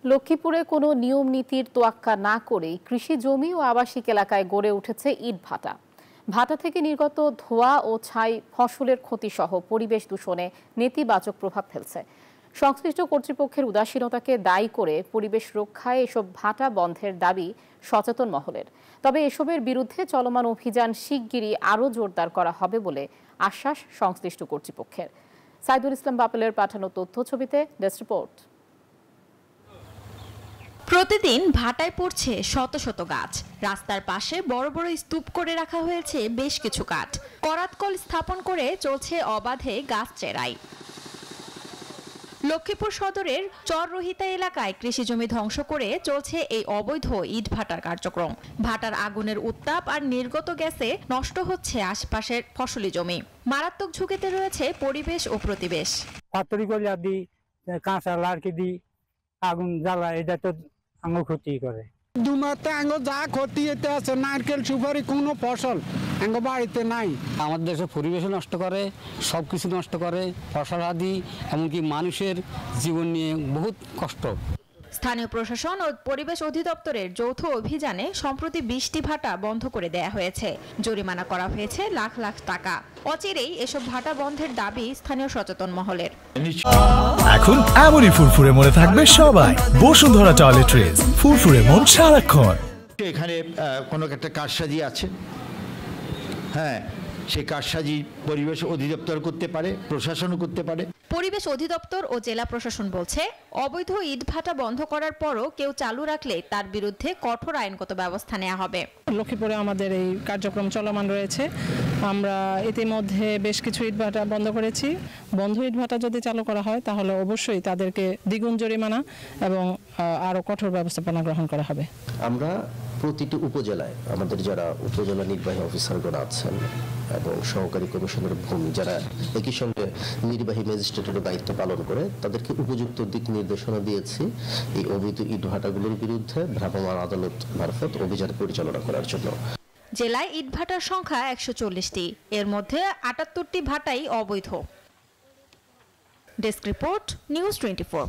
লক্ষ্মীপুরে কোনো নিয়ম নীতির তোয়াক্কা না করেই কৃষি জমি ও আবাসিক এলাকায় গড়ে উঠেছে ইটভাটা। ভাটা থেকে নির্গত ধোঁয়া ও ছাই ফসলের ক্ষতিসহ পরিবেশ দূষণে নেতিবাচক প্রভাব ফেলছে। সংশ্লিষ্ট কর্তৃপক্ষের উদাসীনতাকে দায়ী করে পরিবেশ রক্ষায় এসব ভাটা বন্ধের দাবি সচেতন মহলের। তবে এসবের বিরুদ্ধে চলমান অভিযান শিগগিরই আরও জোরদার করা হবে বলে আশ্বাস সংশ্লিষ্ট কর্তৃপক্ষের। সাইদুল ইসলাম বাপেলের পাঠানো তথ্য ছবিতে ডেস্ক রিপোর্ট। প্রতিদিন ভাটায় পড়ছে শত শত গাছ। রাস্তার পাশে বড় বড় স্তূপ করে রাখা হয়েছে বেশ কিছু কাঠ। করাতকল স্থাপন করে চলছে অবাধে গাছ চেরাই। লক্ষ্মীপুর সদরের চররহিতা এলাকায় কৃষি জমি ধ্বংস করে চলছে এই অবৈধ ইট ভাটার কার্যক্রম। ভাটার আগুনের উত্তাপ আর নির্গত গ্যাসে নষ্ট হচ্ছে আশপাশের ফসলি জমি। মারাত্মক ঝুঁকিতে রয়েছে পরিবেশ ও প্রতিবেশ। পাতরি কলিয়া দি কাঁচা লাড়কি দি আগুন জ্বালা, এটা তো আঙুল ক্ষতি করে। দুমাতে আঙ্গ যা ক্ষতি এতে আছে, নারকেল সুপারি কোনো ফসল আঙ্গ বাড়িতে নাই। আমাদের দেশের পরিবেশ নষ্ট করে, সব কিছু নষ্ট করে, ফসল আদি, এমনকি মানুষের জীবন নিয়ে বহুত কষ্ট। স্থানীয় প্রশাসন ও পরিবেশ অধিদপ্তরের যৌথ অভিযানে সম্প্রতি 20টি ভাটা বন্ধ করে দেয়া হয়েছে। জরিমানা করা হয়েছে লাখ লাখ টাকা। অচিরেই এসব ভাটা বন্ধের দাবি স্থানীয় সচেতন মহলের। এখন এমনই ফুরফুরে মনে থাকবে সবাই। বসুন্ধরা টয়লেট্রিজ, ফুরফুরে মন সারাক্ষণ। এখানে কোনো একটা কারসাজি আছে, হ্যাঁ, সেই কারসাজি পরিবেশ অধিদপ্তর করতে পারে, প্রশাসনও করতে পারে। পরিবেশ অধিদপ্তর ও জেলা প্রশাসন বলছে, অবৈধ ইট ভাটা বন্ধ করার পরও কেউ চালু রাখলে তার বিরুদ্ধে কঠোর আইনগত ব্যবস্থা নেওয়া হবে। লক্ষ্মীপুরে আমাদের এই কার্যক্রম চলমান রয়েছে। আমরা ইতিমধ্যে বেশ কিছু ইট ভাটা বন্ধ করেছি। বন্ধ ইট ভাটা যদি চালু করা হয় তাহলে অবশ্যই তাদেরকে দ্বিগুণ জরিমানা এবং আরও কঠোর ব্যবস্থাপনা গ্রহণ করা হবে। আমরা প্রতিটি উপজেলায় আমাদের যারা উপজেলা নির্বাহী অফিসারগণ আছেন এবং সহকারী কমিশনার ভূমি যারা একই সঙ্গে নির্বাহী ম্যাজিস্ট্রেটের দায়িত্ব পালন করে, তাদেরকে উপযুক্ত দিক নির্দেশনা দিয়েছি এই অবৈধ ইটভাটাগুলোর বিরুদ্ধে ভ্রাম্যমাণ আদালত মারফত অভিযান পরিচালনা করার জন্য। জেলায় ইটভাটার সংখ্যা 140টি, এর মধ্যে 78টি ভাটাই অবৈধ। Desk report, news 24।